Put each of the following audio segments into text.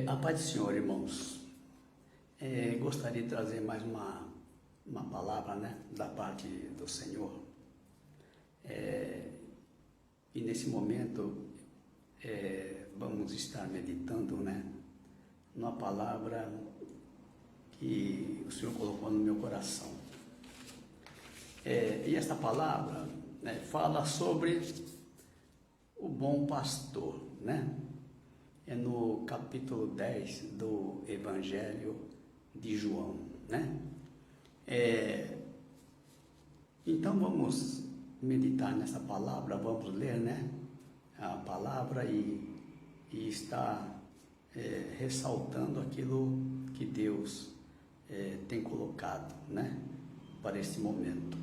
A paz do Senhor, irmãos. Gostaria de trazer mais uma palavra, né, da parte do Senhor. E nesse momento vamos estar meditando, né, numa palavra que o Senhor colocou no meu coração. E esta palavra, né, fala sobre o bom pastor, né? É no capítulo 10 do Evangelho de João, né? Então vamos meditar nessa palavra, vamos ler, né, a palavra e estar ressaltando aquilo que Deus tem colocado, né, para esse momento.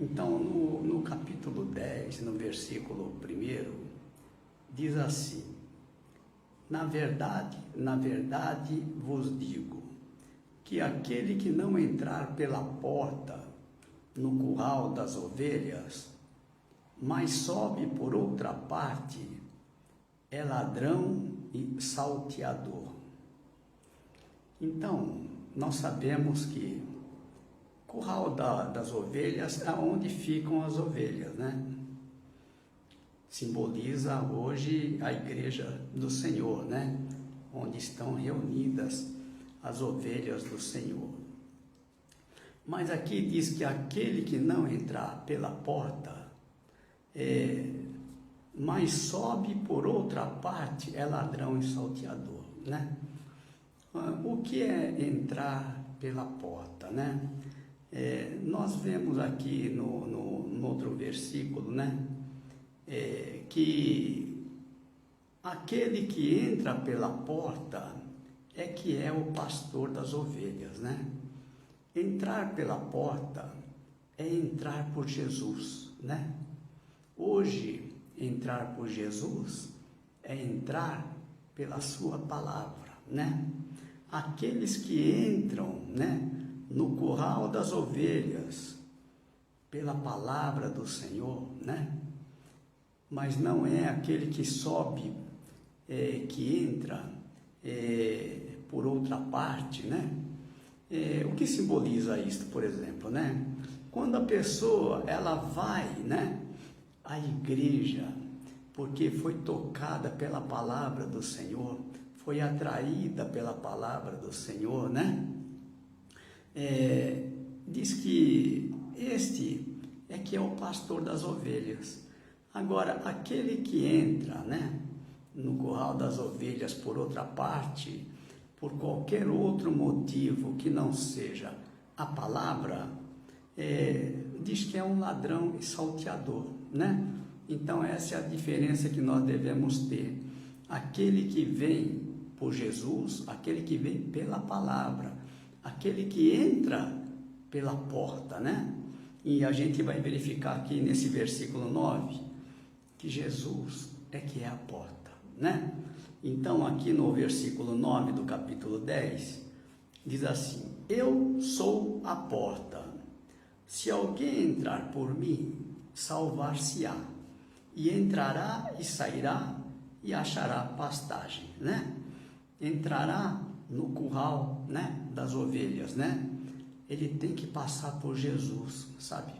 Então no capítulo 10, no versículo 1, diz assim: na verdade vos digo, que aquele que não entrar pela porta no curral das ovelhas, mas sobe por outra parte, é ladrão e salteador. Então, nós sabemos que curral das ovelhas é onde ficam as ovelhas, né? Simboliza hoje a igreja do Senhor, né? Onde estão reunidas as ovelhas do Senhor. Mas aqui diz que aquele que não entrar pela porta, mas sobe por outra parte, é ladrão e salteador, né? O que é entrar pela porta, né? Nós vemos aqui no outro versículo, né? Que aquele que entra pela porta é que é o pastor das ovelhas, né? Entrar pela porta é entrar por Jesus, né? Hoje, entrar por Jesus é entrar pela sua palavra, né? Aqueles que entram, né, no curral das ovelhas pela palavra do Senhor, né? Mas não é aquele que sobe, que entra por outra parte, né? O que simboliza isto, por exemplo, né? Quando a pessoa, ela vai, né, à igreja, porque foi tocada pela palavra do Senhor, foi atraída pela palavra do Senhor, né? Diz que este é que é o pastor das ovelhas. Agora, aquele que entra, né, no curral das ovelhas por outra parte, por qualquer outro motivo que não seja a palavra, diz que é um ladrão e salteador, né? Então essa é a diferença que nós devemos ter. Aquele que vem por Jesus, aquele que vem pela palavra, aquele que entra pela porta, né? E a gente vai verificar aqui nesse versículo 9, que Jesus é que é a porta, né? Então, aqui no versículo 9 do capítulo 10, diz assim: eu sou a porta. Se alguém entrar por mim, salvar-se-á, e entrará e sairá e achará pastagem, né? Entrará no curral, né, das ovelhas, né? Ele tem que passar por Jesus, sabe?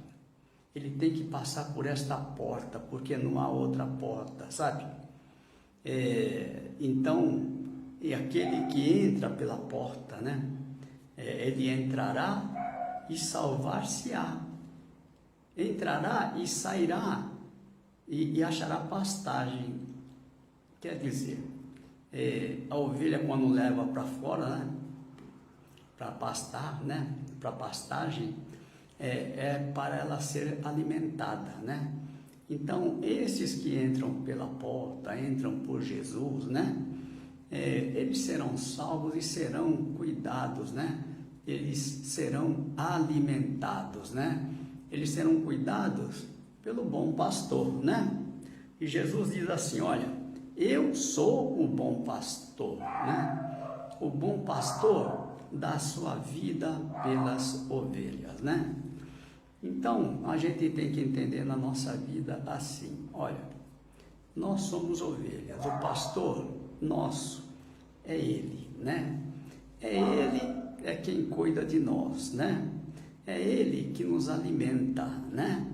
Ele tem que passar por esta porta, porque não há outra porta, sabe? Então, e aquele que entra pela porta, né? Ele entrará e salvar-se-á. Entrará e sairá e achará pastagem. Quer dizer, a ovelha quando leva para fora, né, para pastar, né, para pastagem, para ela ser alimentada, né? Então, esses que entram pela porta, entram por Jesus, né? Eles serão salvos e serão cuidados, né? Eles serão alimentados, né? Eles serão cuidados pelo bom pastor, né? E Jesus diz assim: olha, eu sou o bom pastor, né? O bom pastor dá a sua vida pelas ovelhas, né? Então, a gente tem que entender na nossa vida assim: olha, nós somos ovelhas, o pastor nosso é Ele, né? É Ele é quem cuida de nós, né? É Ele que nos alimenta, né?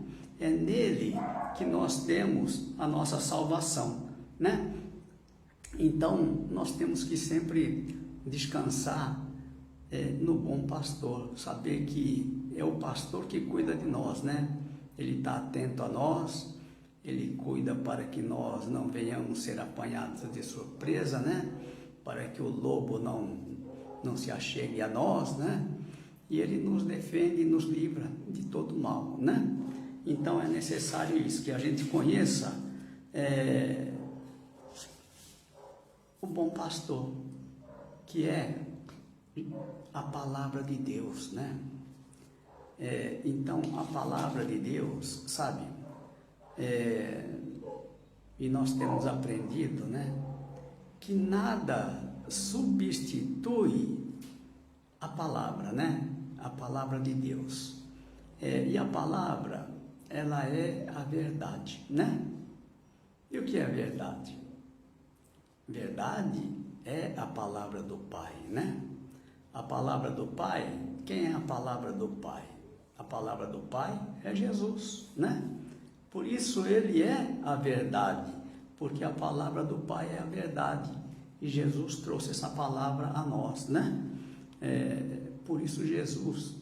É nele que nós temos a nossa salvação, né? Então, nós temos que sempre descansar no bom pastor, saber que é o pastor que cuida de nós, né? Ele está atento a nós, ele cuida para que nós não venhamos ser apanhados de surpresa, né? Para que o lobo não se achegue a nós, né? E ele nos defende e nos livra de todo mal, né? Então é necessário isso, que a gente conheça o bom pastor, que é a palavra de Deus, né? Então a palavra de Deus, sabe? E nós temos aprendido, né? Que nada substitui a palavra, né? A palavra de Deus. E a palavra, ela é a verdade, né? E o que é a verdade? Verdade é a palavra do Pai, né? A palavra do Pai, quem é a palavra do Pai? A palavra do Pai é Jesus, né? Por isso ele é a verdade, porque a palavra do Pai é a verdade. E Jesus trouxe essa palavra a nós, né? Por isso Jesus,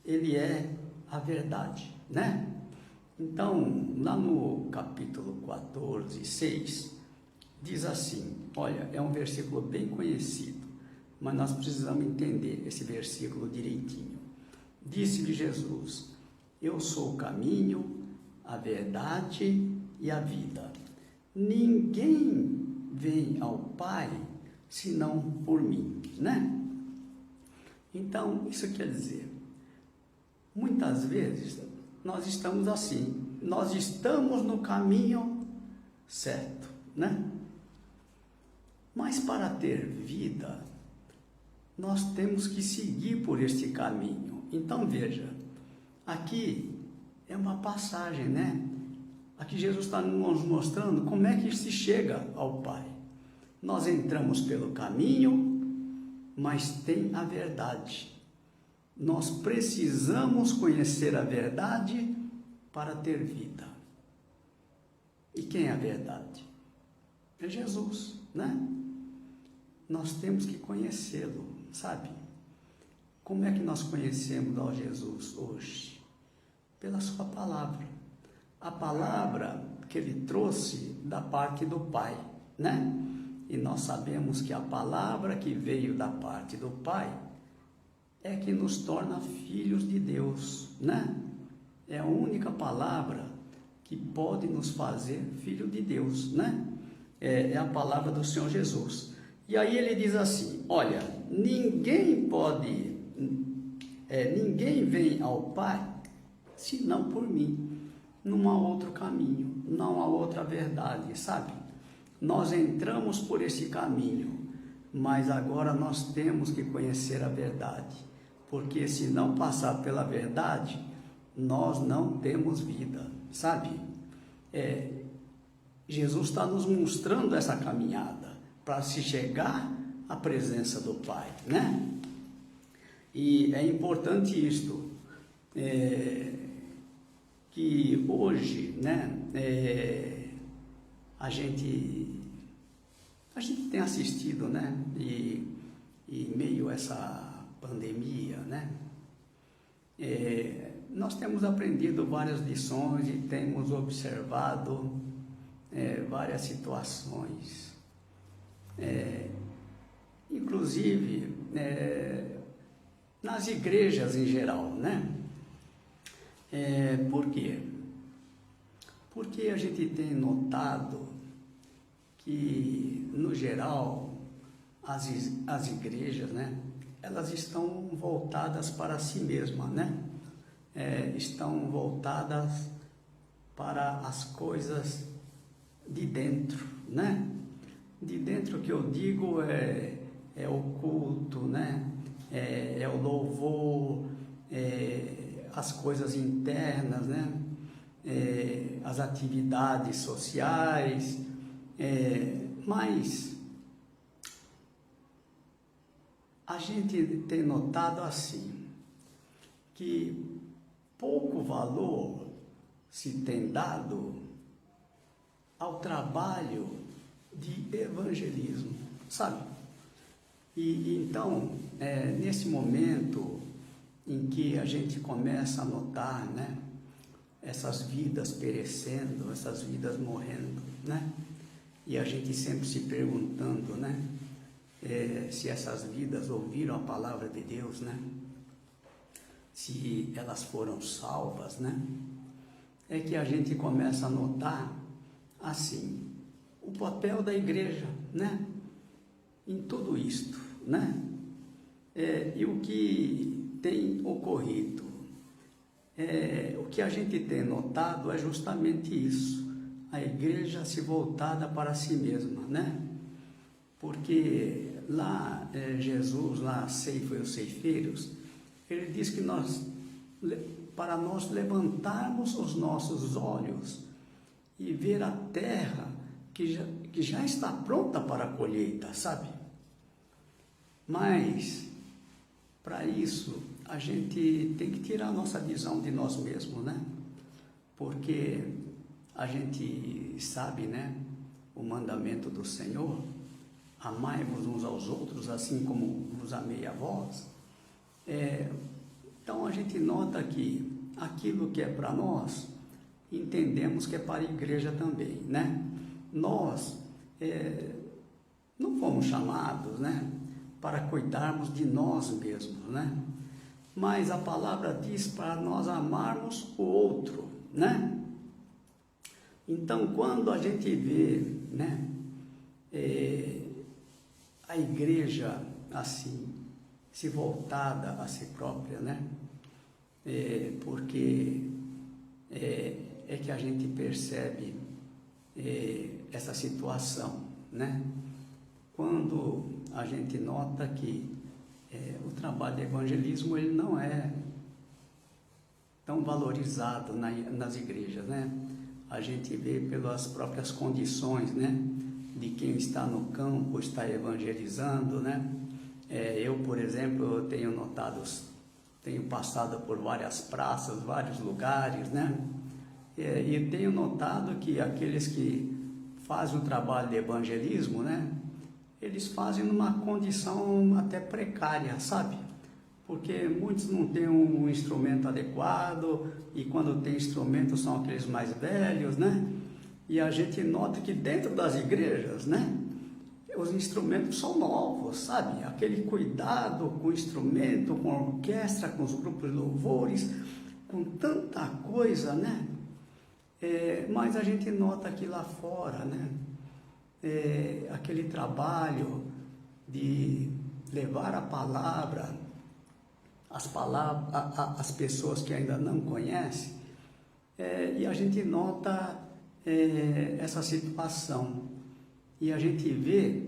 ele é a verdade, né? Então, lá no capítulo 14, 6, diz assim, olha, é um versículo bem conhecido, mas nós precisamos entender esse versículo direitinho. Disse-lhe Jesus, eu sou o caminho, a verdade e a vida. Ninguém vem ao Pai senão por mim, né? Então, isso quer dizer, muitas vezes nós estamos assim, nós estamos no caminho certo, né? Mas para ter vida, nós temos que seguir por este caminho. Então veja, aqui é uma passagem, né? Aqui Jesus está nos mostrando como é que se chega ao Pai. Nós entramos pelo caminho, mas tem a verdade. Nós precisamos conhecer a verdade para ter vida. E quem é a verdade? É Jesus, né? Nós temos que conhecê-lo, sabe? Como é que nós conhecemos ao Jesus hoje? Pela sua palavra. A palavra que ele trouxe da parte do Pai, né? E nós sabemos que a palavra que veio da parte do Pai é que nos torna filhos de Deus, né? É a única palavra que pode nos fazer filho de Deus, né? É a palavra do Senhor Jesus. E aí ele diz assim, olha, ninguém vem ao Pai senão por mim. Não há outro caminho, não há outra verdade, sabe? Nós entramos por esse caminho, mas agora nós temos que conhecer a verdade, porque se não passar pela verdade, nós não temos vida, sabe? Jesus está nos mostrando essa caminhada para se chegar à presença do Pai, né? E é importante isto, que hoje, né, a gente tem assistido, né, e meio a essa pandemia, né, nós temos aprendido várias lições e temos observado várias situações, inclusive nas igrejas em geral, né? Por quê? Porque a gente tem notado que, no geral, as igrejas, né, elas estão voltadas para si mesmas, né? Estão voltadas para as coisas de dentro, né? De dentro que eu digo é o culto, né? É o louvor, as coisas internas, né? As atividades sociais, mas a gente tem notado assim, que pouco valor se tem dado ao trabalho de evangelismo, sabe? E então, nesse momento em que a gente começa a notar, né, essas vidas perecendo, essas vidas morrendo, né? E a gente sempre se perguntando, né, se essas vidas ouviram a palavra de Deus, né? Se elas foram salvas, né? É que a gente começa a notar, assim, o papel da igreja, né? Em tudo isto, né? E o que tem ocorrido, o que a gente tem notado é justamente isso, a igreja se voltada para si mesma, né? Porque lá Jesus, lá ceifa e os ceifeiros, ele diz que para nós levantarmos os nossos olhos e ver a terra que já está pronta para a colheita, sabe? Mas, para isso, a gente tem que tirar a nossa visão de nós mesmos, né? Porque a gente sabe, né, o mandamento do Senhor, amai-vos uns aos outros, assim como vos amei a vós. Então a gente nota que aquilo que é para nós, entendemos que é para a igreja também, né? Nós não fomos chamados, né, para cuidarmos de nós mesmos, né? Mas a palavra diz para nós amarmos o outro, né? Então, quando a gente vê, né, a igreja assim, se voltada a si própria, né? Porque é que a gente percebe essa situação, né? Quando a gente nota que o trabalho de evangelismo ele não é tão valorizado nas igrejas, né? A gente vê pelas próprias condições, né, de quem está no campo, está evangelizando, né? Eu, por exemplo, eu tenho passado por várias praças, vários lugares, né? E tenho notado que aqueles que fazem o trabalho de evangelismo, né, eles fazem numa condição até precária, sabe? Porque muitos não têm um instrumento adequado, e quando tem instrumento são aqueles mais velhos, né? E a gente nota que dentro das igrejas, né, os instrumentos são novos, sabe? Aquele cuidado com o instrumento, com a orquestra, com os grupos de louvores, com tanta coisa, né? Mas a gente nota aqui lá fora, né, aquele trabalho de levar a palavra, as pessoas que ainda não conhecem, e a gente nota essa situação, e a gente vê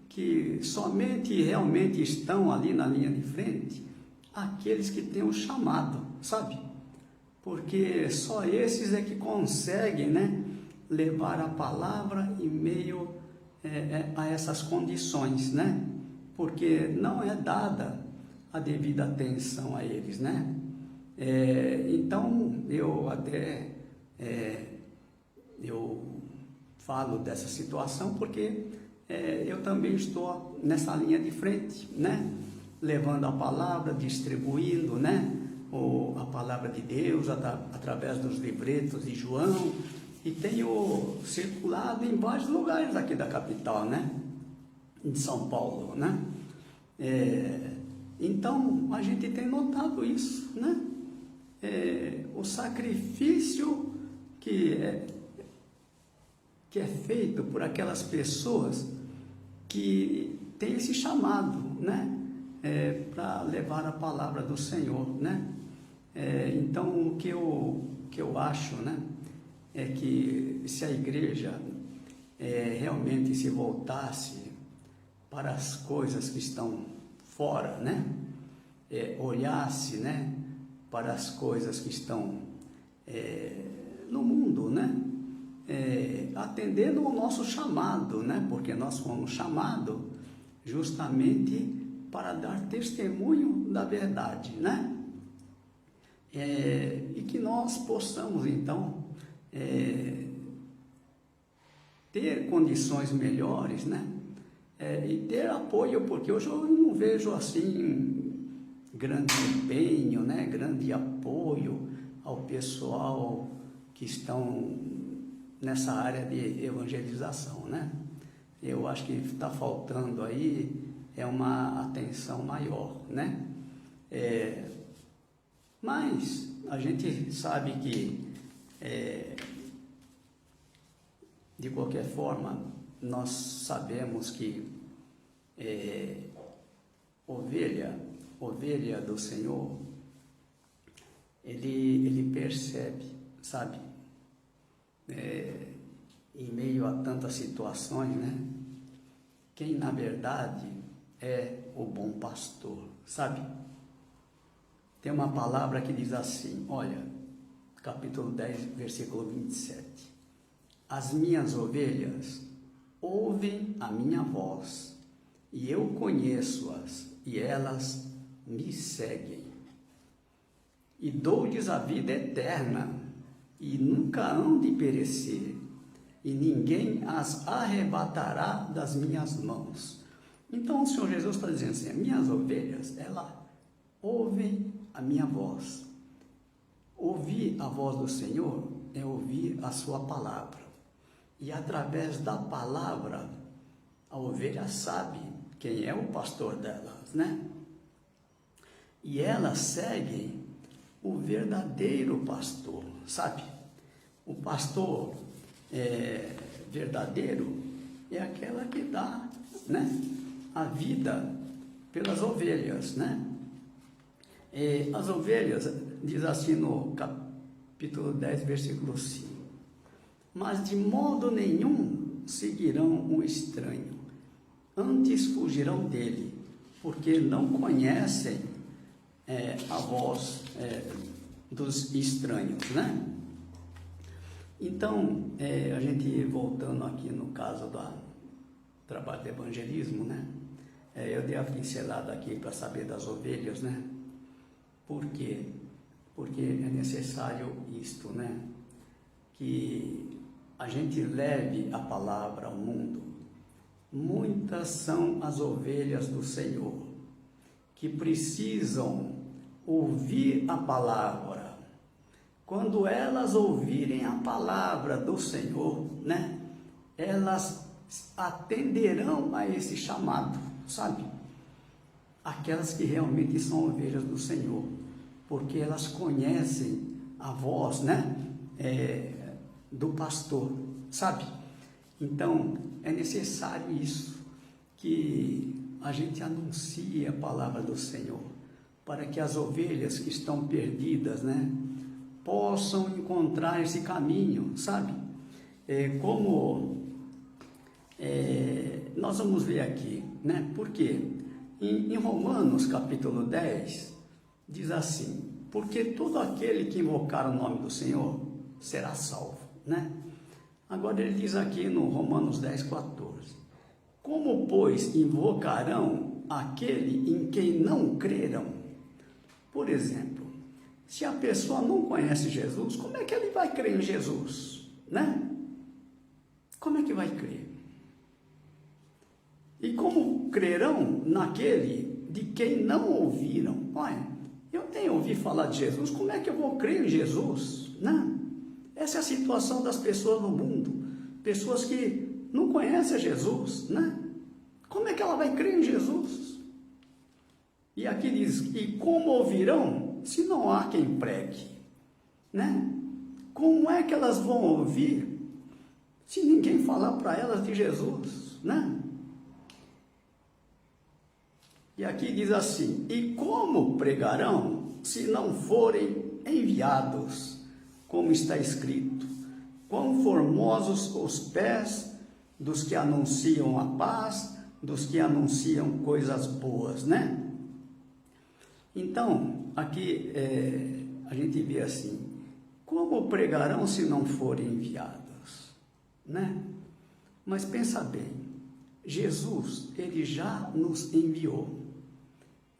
que somente realmente estão ali na linha de frente aqueles que têm um chamado, sabe? Porque só esses é que conseguem, né, levar a palavra em meio a essas condições, né? Porque não é dada a devida atenção a eles, né? Então, eu até eu falo dessa situação porque eu também estou nessa linha de frente, né? Levando a palavra, distribuindo, né, a palavra de Deus através dos livretos de João, e tenho circulado em vários lugares aqui da capital, né, de São Paulo, né? Então a gente tem notado isso, né? O sacrifício que é feito por aquelas pessoas que têm esse chamado, né, para levar a palavra do Senhor, né? Então o que eu acho, né, é que se a igreja realmente se voltasse para as coisas que estão fora, né, olhasse, né, para as coisas que estão no mundo, né, atendendo ao nosso chamado, né, porque nós fomos chamados justamente para dar testemunho da verdade, né? E que nós possamos, então, ter condições melhores, né? E ter apoio, porque hoje eu não vejo assim grande empenho, né? Grande apoio ao pessoal que estão nessa área de evangelização, né? Eu acho que está faltando aí uma atenção maior, né? Mas a gente sabe que, de qualquer forma, nós sabemos que ovelha do Senhor, ele percebe, sabe? Em meio a tantas situações, né? Quem na verdade é o bom pastor, sabe? Tem uma palavra que diz assim, olha, capítulo 10, versículo 27. As minhas ovelhas ouvem a minha voz, e eu conheço-as, e elas me seguem. E dou-lhes a vida eterna, e nunca hão de perecer, e ninguém as arrebatará das minhas mãos. Então o Senhor Jesus está dizendo assim, as minhas ovelhas, elas ouvem a minha voz. Ouvir a voz do Senhor é ouvir a sua palavra. E através da palavra, a ovelha sabe quem é o pastor delas, né? E elas seguem o verdadeiro pastor, sabe? O pastor verdadeiro é aquela que dá, né, a vida pelas ovelhas, né? As ovelhas, diz assim no capítulo 10, versículo 5, mas de modo nenhum seguirão o estranho, antes fugirão dele, porque não conhecem a voz dos estranhos, né? Então, a gente voltando aqui no caso do trabalho de evangelismo, né? Eu dei a pincelada aqui para saber das ovelhas, né? Por quê? Porque é necessário isto, né? Que a gente leve a palavra ao mundo. Muitas são as ovelhas do Senhor que precisam ouvir a palavra. Quando elas ouvirem a palavra do Senhor, né? Elas atenderão a esse chamado, sabe? Aquelas que realmente são ovelhas do Senhor, porque elas conhecem a voz, né? Do pastor, sabe? Então, é necessário isso, que a gente anuncie a palavra do Senhor, para que as ovelhas que estão perdidas, né, possam encontrar esse caminho, sabe? Nós vamos ver aqui, né? Porque em Romanos capítulo 10, diz assim, porque todo aquele que invocar o nome do Senhor será salvo, né? Agora ele diz aqui no Romanos 10, 14, como, pois, invocarão aquele em quem não creram? Por exemplo, se a pessoa não conhece Jesus, como é que ele vai crer em Jesus, né? Como é que vai crer? E como crerão naquele de quem não ouviram? Olha, eu nem ouvi falar de Jesus, como é que eu vou crer em Jesus, né? Essa é a situação das pessoas no mundo, pessoas que não conhecem Jesus, né? Como é que ela vai crer em Jesus? E aqui diz, e como ouvirão se não há quem pregue, né? Como é que elas vão ouvir se ninguém falar para elas de Jesus, né? E aqui diz assim, e como pregarão se não forem enviados? Como está escrito, quão formosos os pés dos que anunciam a paz, dos que anunciam coisas boas, né? Então, aqui a gente vê assim, como pregarão se não forem enviados, né? Mas pensa bem, Jesus, ele já nos enviou.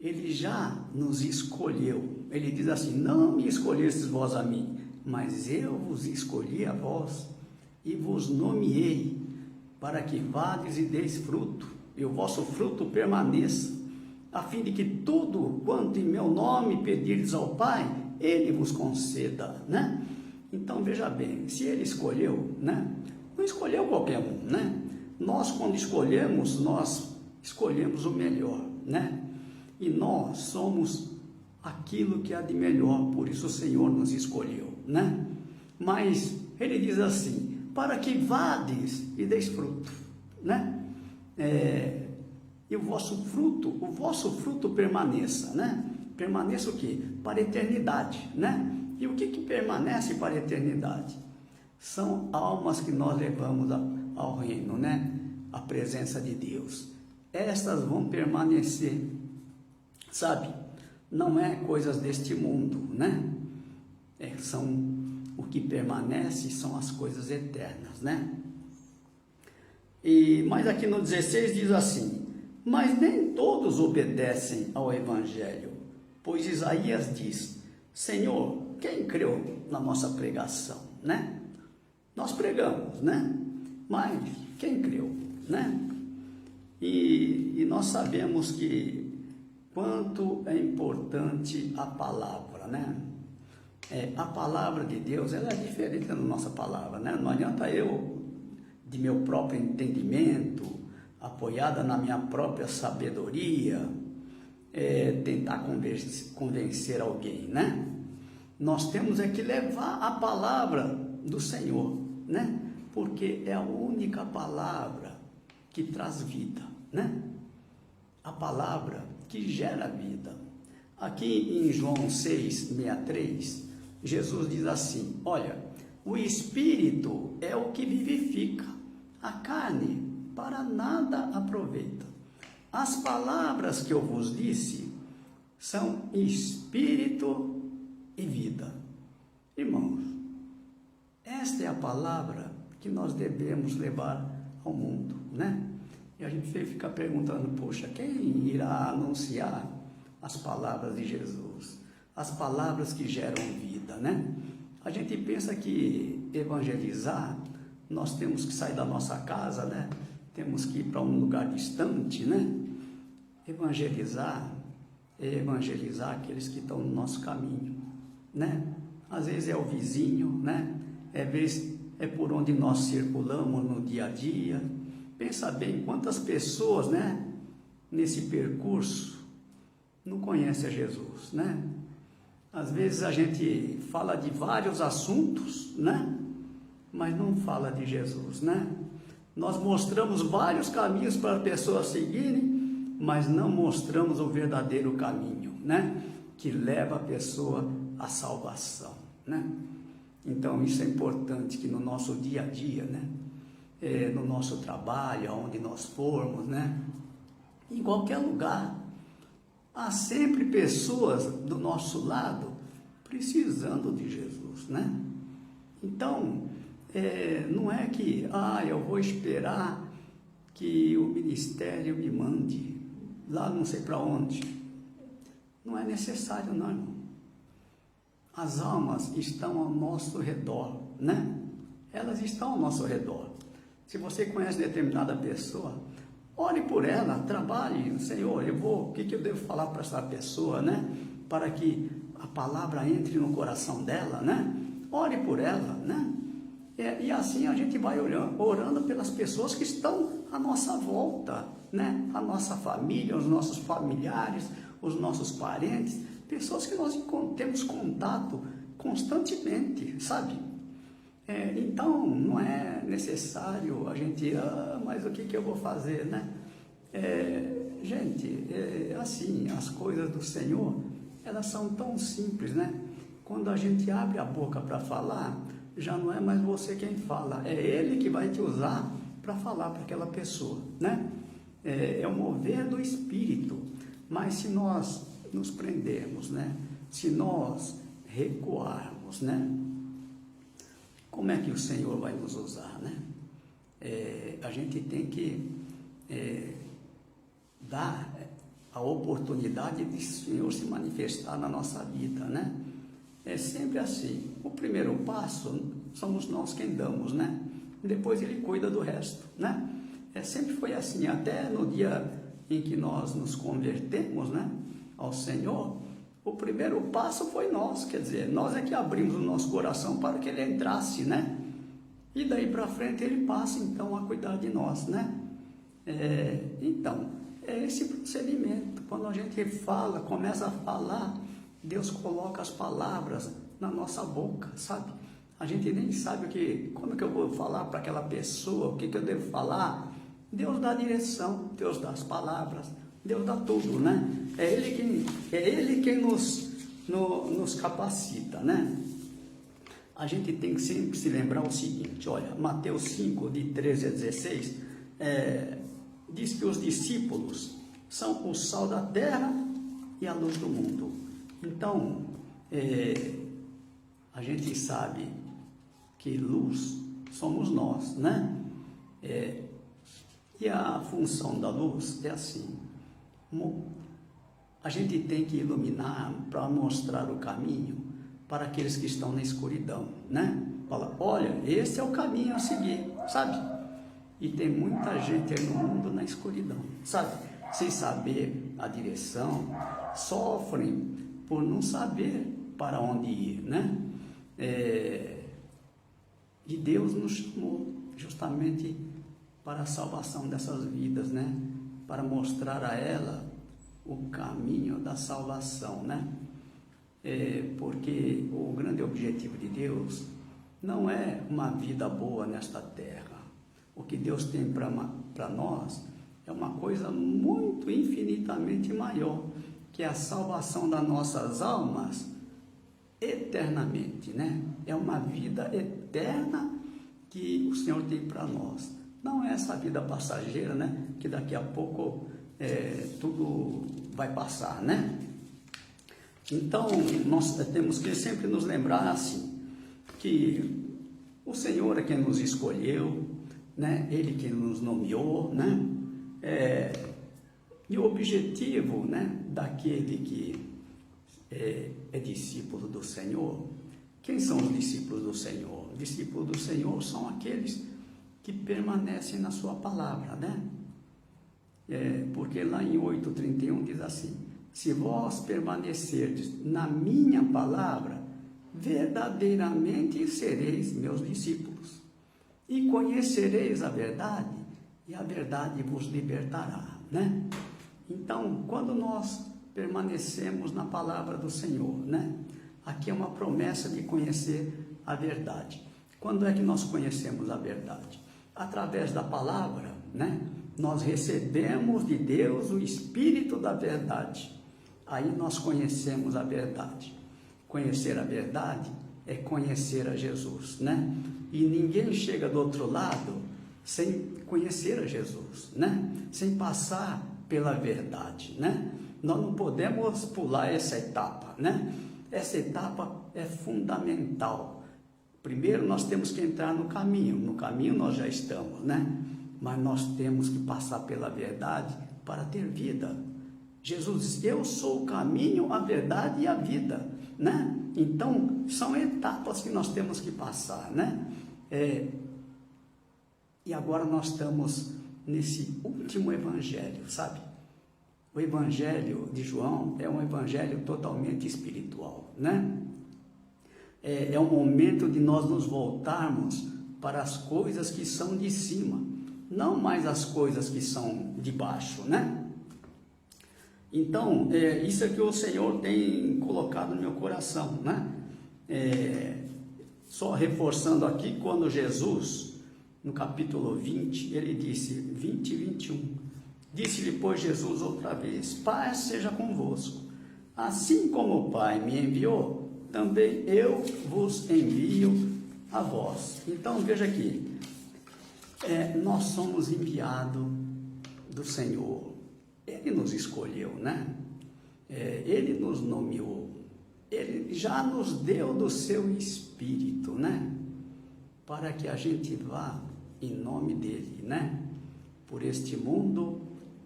Ele já nos escolheu. Ele diz assim: não me escolhestes vós a mim, mas eu vos escolhi a vós e vos nomeei para que vades e deis fruto, e o vosso fruto permaneça, a fim de que tudo quanto em meu nome pedirdes ao Pai, Ele vos conceda, né? Então veja bem, se Ele escolheu, né? Não escolheu qualquer um, né? Nós, quando escolhemos, nós escolhemos o melhor, né? E nós somos aquilo que há de melhor, por isso o Senhor nos escolheu, né? Mas Ele diz assim: para que vades e deis fruto, né? E o vosso fruto permaneça, né? Permaneça o quê? Para a eternidade, né? E o que permanece para a eternidade? São almas que nós levamos ao reino, né? A presença de Deus. Estas vão permanecer, sabe? Não é coisas deste mundo, né? São o que permanece, são as coisas eternas, né? Mas aqui no 16 diz assim: mas nem todos obedecem ao Evangelho, pois Isaías diz: Senhor, quem creu na nossa pregação, né? Nós pregamos, né? Mas quem creu, né? E nós sabemos que quanto é importante a palavra, né? A palavra de Deus, ela é diferente da nossa palavra, né? Não adianta eu, de meu próprio entendimento, apoiada na minha própria sabedoria, tentar convencer alguém, né? Nós temos que levar a palavra do Senhor, né? Porque é a única palavra que traz vida, né? A palavra que gera vida. Aqui em João 6,63, Jesus diz assim: olha, o Espírito é o que vivifica, a carne para nada aproveita. As palavras que eu vos disse são Espírito e vida. Irmãos, esta é a palavra que nós devemos levar ao mundo, né? E a gente fica perguntando: poxa, quem irá anunciar as palavras de Jesus? As palavras que geram vida, né? A gente pensa que evangelizar, nós temos que sair da nossa casa, né? Temos que ir para um lugar distante, né? Evangelizar é evangelizar aqueles que estão no nosso caminho, né? Às vezes é o vizinho, né? É por onde nós circulamos no dia a dia. Pensa bem, quantas pessoas, né? Nesse percurso não conhecem a Jesus, né? Às vezes a gente fala de vários assuntos, né? Mas não fala de Jesus, né? Nós mostramos vários caminhos para as pessoas seguirem, mas não mostramos o verdadeiro caminho, né? Que leva a pessoa à salvação, né? Então isso é importante, que no nosso dia a dia, né? No nosso trabalho, onde nós formos, né? Em qualquer lugar, há sempre pessoas do nosso lado precisando de Jesus, né? Então, não é que, eu vou esperar que o ministério me mande lá não sei para onde. Não é necessário, não, irmão. As almas estão ao nosso redor, né? Elas estão ao nosso redor. Se você conhece determinada pessoa, ore por ela, trabalhe. Senhor, o que eu devo falar para essa pessoa, né? Para que a palavra entre no coração dela, né? Ore por ela, né? E assim a gente vai orando pelas pessoas que estão à nossa volta, né? A nossa família, os nossos familiares, os nossos parentes, pessoas que nós temos contato constantemente, sabe? Então, não é necessário a gente, mas o que eu vou fazer, né? Gente, assim, as coisas do Senhor, elas são tão simples, né? Quando a gente abre a boca para falar, já não é mais você quem fala, é Ele que vai te usar para falar para aquela pessoa, né? É o mover do Espírito. Mas se nós nos prendermos, né? Se nós recuarmos, né? Como é que o Senhor vai nos usar, né? A gente tem que dar a oportunidade de o Senhor se manifestar na nossa vida, né? É sempre assim. O primeiro passo somos nós quem damos, né? Depois Ele cuida do resto, né? Sempre foi assim, até no dia em que nós nos convertemos, né, ao Senhor, o primeiro passo foi nós, quer dizer, nós é que abrimos o nosso coração para que Ele entrasse, né? E daí para frente Ele passa então a cuidar de nós, né? Então, é esse procedimento. Quando a gente fala, começa a falar, Deus coloca as palavras na nossa boca, sabe? A gente nem sabe como é que eu vou falar para aquela pessoa, o que eu devo falar. Deus dá a direção, Deus dá as palavras, Deus dá tudo, né? É Ele quem nos capacita, né? A gente tem que sempre se lembrar o seguinte, olha, Mateus 5, de 13 a 16, diz que os discípulos são o sal da terra e a luz do mundo. Então, a gente sabe que luz somos nós, né? E a função da luz é assim, a gente tem que iluminar para mostrar o caminho para aqueles que estão na escuridão, né? Fala, olha, esse é o caminho a seguir, sabe? E tem muita gente aí no mundo na escuridão, sabe? Sem saber a direção, sofrem por não saber para onde ir, né? E Deus nos chamou justamente para a salvação dessas vidas, né? Para mostrar a ela o caminho da salvação, né? Porque o grande objetivo de Deus não é uma vida boa nesta terra. O que Deus tem para nós é uma coisa muito infinitamente maior, que é a salvação das nossas almas eternamente, né? É uma vida eterna que o Senhor tem para nós. Não é essa vida passageira, né? Que daqui a pouco tudo vai passar, né? Então, nós temos que sempre nos lembrar assim, que o Senhor é quem nos escolheu, né? Ele quem nos nomeou, né? E o objetivo, né, daquele que é discípulo do Senhor, quem são os discípulos do Senhor? Os discípulos do Senhor são aqueles que permanecem na sua palavra, né? Porque lá em 8:31 diz assim, se vós permanecerdes na minha palavra, verdadeiramente sereis meus discípulos, e conhecereis a verdade, e a verdade vos libertará, né? Então, quando nós permanecemos na palavra do Senhor, né? Aqui é uma promessa de conhecer a verdade. Quando é que nós conhecemos a verdade? Através da palavra, né? Nós recebemos de Deus o Espírito da verdade. Aí nós conhecemos a verdade. Conhecer a verdade é conhecer a Jesus, né? E ninguém chega do outro lado sem conhecer a Jesus, né? Sem passar pela verdade, né? Nós não podemos pular essa etapa, né? Essa etapa é fundamental. Primeiro nós temos que entrar no caminho nós já estamos, né? Mas nós temos que passar pela verdade para ter vida. Jesus diz, eu sou o caminho, a verdade e a vida, né? Então, são etapas que nós temos que passar, né? E agora nós estamos nesse último evangelho, sabe? O evangelho de João é um evangelho totalmente espiritual, né? É um momento de nós nos voltarmos para as coisas que são de cima, não mais as coisas que são de baixo, né? Então, isso é que o Senhor tem colocado no meu coração, né? Só reforçando aqui, quando Jesus, no capítulo 20, ele disse, 20 e 21, disse-lhe, pois, Jesus outra vez, paz seja convosco, assim como o Pai me enviou, também eu vos envio a vós. Então, veja aqui, nós somos enviados do Senhor, Ele nos escolheu, né? Ele nos nomeou, Ele já nos deu do seu Espírito, né? Para que a gente vá em nome dEle, né? Por este mundo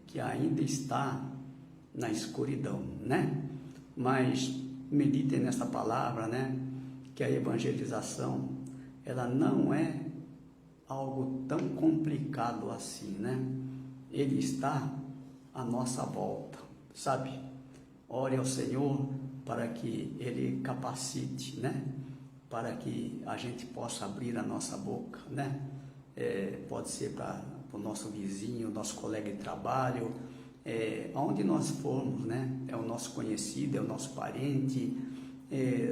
que ainda está na escuridão, né? Mas meditem nessa palavra, né? Que a evangelização, ela não é algo tão complicado assim, né? Ele está à nossa volta, sabe? Ore ao Senhor para que Ele capacite, né? Para que a gente possa abrir a nossa boca, né? Pode ser para o nosso vizinho, nosso colega de trabalho, onde nós formos, né? É o nosso conhecido, é o nosso parente,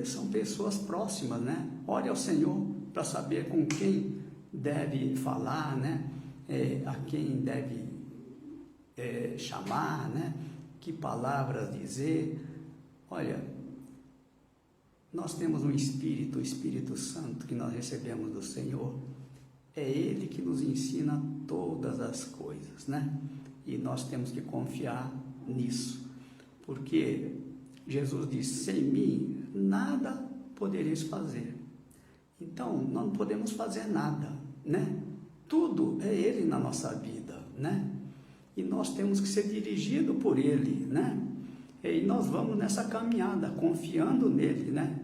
são pessoas próximas, né? Ore ao Senhor para saber com quem deve falar, né? A quem deve chamar, né? Que palavras dizer. Olha, nós temos um Espírito, o Espírito Santo que nós recebemos do Senhor. É Ele que nos ensina todas as coisas, né? E nós temos que confiar nisso, porque Jesus disse: sem mim nada podereis fazer. Então, nós não podemos fazer nada, né? Tudo é Ele na nossa vida, né? E nós temos que ser dirigidos por Ele, né? E nós vamos nessa caminhada, confiando nele, né?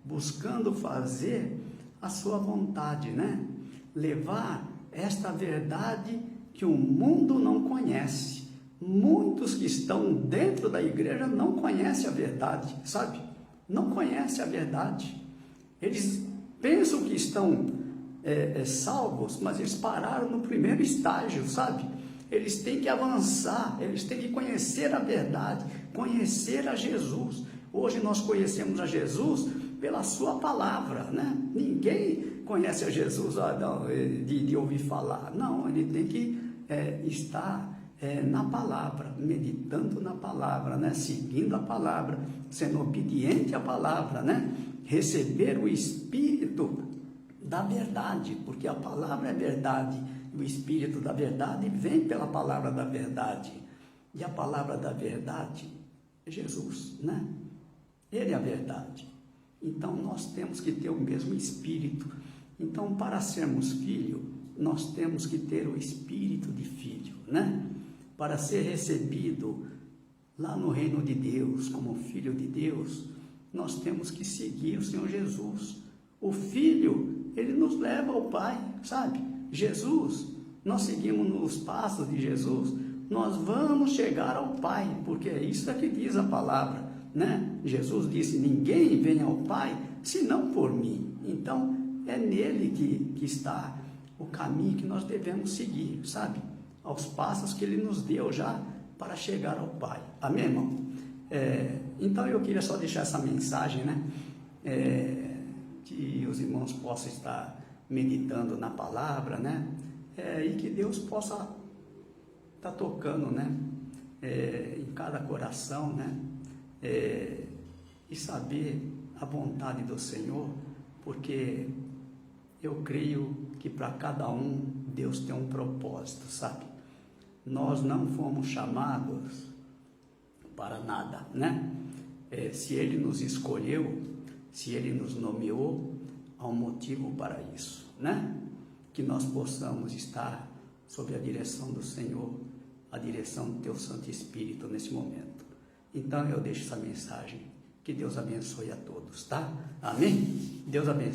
Buscando fazer a sua vontade, né? Levar esta verdade que o mundo não conhece. Muitos que estão dentro da igreja não conhecem a verdade, sabe? Não conhecem a verdade. Eles pensam que estão salvos, mas eles pararam no primeiro estágio, sabe? Eles têm que avançar, eles têm que conhecer a verdade, conhecer a Jesus. Hoje nós conhecemos a Jesus pela sua palavra, né? Ninguém conhece a Jesus de ouvir falar. Não, ele tem que estar na palavra, meditando na palavra, né? Seguindo a palavra, sendo obediente à palavra, né? Receber o Espírito da verdade, porque a palavra é verdade. O Espírito da verdade vem pela palavra da verdade. E a palavra da verdade é Jesus, né? Ele é a verdade. Então, nós temos que ter o mesmo Espírito. Então, para sermos filho, nós temos que ter o Espírito de filho, né? Para ser recebido lá no reino de Deus, como filho de Deus, nós temos que seguir o Senhor Jesus. O Filho, ele nos leva ao Pai, sabe? Jesus, nós seguimos nos passos de Jesus, nós vamos chegar ao Pai, porque é isso que diz a palavra, né? Jesus disse: ninguém vem ao Pai senão por mim. Então é nele que está o caminho que nós devemos seguir, sabe? Aos passos que ele nos deu já para chegar ao Pai. Amém, irmão? Então eu queria só deixar essa mensagem, né? Que os irmãos possam estar meditando na palavra, né? E que Deus possa estar tocando, né? Em cada coração, né? E saber a vontade do Senhor, porque eu creio que para cada um Deus tem um propósito, sabe? Nós não fomos chamados para nada, né? Se Ele nos escolheu, se Ele nos nomeou, há um motivo para isso, né? Que nós possamos estar sob a direção do Senhor, a direção do Teu Santo Espírito nesse momento. Então eu deixo essa mensagem. Que Deus abençoe a todos, tá? Amém? Deus abençoe.